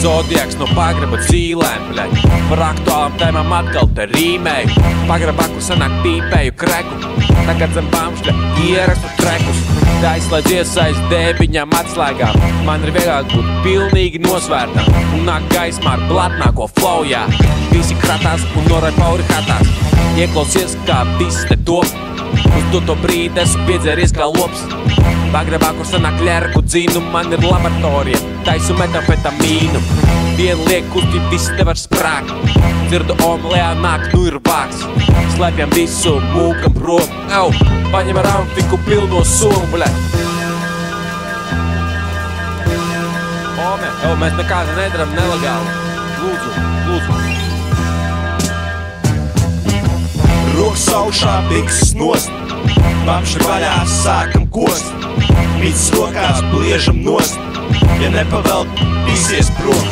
Zodiaks no pagraba dzīlēm, bļaļ. Par aktuālām tēmām atkal te rīmēju. Pagrabā, kur sanāk pīpēju kreku. Tagad zem bamšļa ierakstu trekus. Aizslēdz iesaist dēbiņām atslēgām. Man ir vieglāk būt pilnīgi nosvērtam. Un nāk gaismā ar blatnāko flowjā. Visi kratās un norai pauri hatās. Ieklausies, kā viss te top. Uz doto brīdi esmu piedzēries kā lops. Pagrabā, kur sanāk ļerku dzinu, man ir laboratorija. Taisu metamfetamīnu. Vienu liek kusti, visi te var sprākt. Dzirdu omlējā nāk, nu ir vāks. Slēpjam visu, mūkam prom. Au, paņem ar amfiku pilno somu, bļaļ. Ome, au, mēs nekādu nedaram nelegāli. Lūdzu. Rokas augšā, bikses nost. Bamši vaļā, sākam kost. Mīts rokās, bliežam nost. Ja nepavelk, visies prom.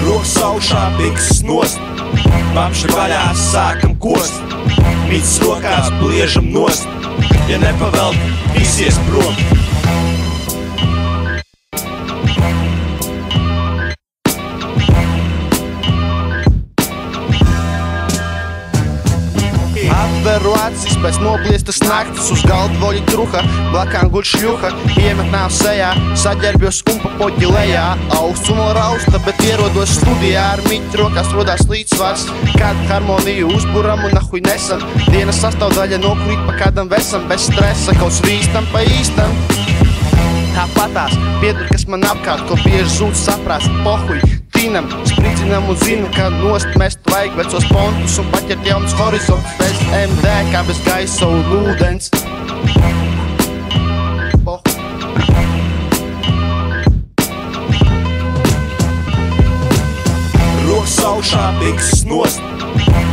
Rokas augšā, bikses nost. Bamši vaļā, sākam kost. Mīts rokās, bliežam nost. Ja nepavelk, visies prom. Atveru acis pēc nobliestas naktis, uz galda voļi truha, blakām guļ šļuha, iemetnā sejā, saģērbjos un pa poģi lejā. Austs un rausta, bet ierodos studijā, ar miķi rokās rodās līdzsvars, kādu harmoniju uzburam un nahuj nesam. Dienas sastāvdaļa nokrīt pa kādam vesam, bez stresa, kaut svīstam pa īstam. Tāpatās, piedur, kas man apkārt, ko bieži zūd saprāts, pohuj, tinam, spridzinam un zinu, ka nost mest vajag vecos pontus un paķert jaunas horizontus bez MD, kā bez gaisa un ūdens. Rokas augšā, bikses nost.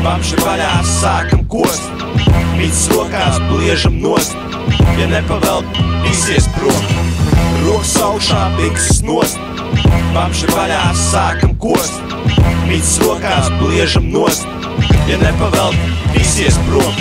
Bamši vaļā, sākam kost. Mīts rokās, bliežam nost. Ja nepavelk, visies prom. Rokas augšā, bikses nost. Bamši vaļā, sākam kost. Mīts rokās, bliežam nost. Ja nepavelk, visies prom.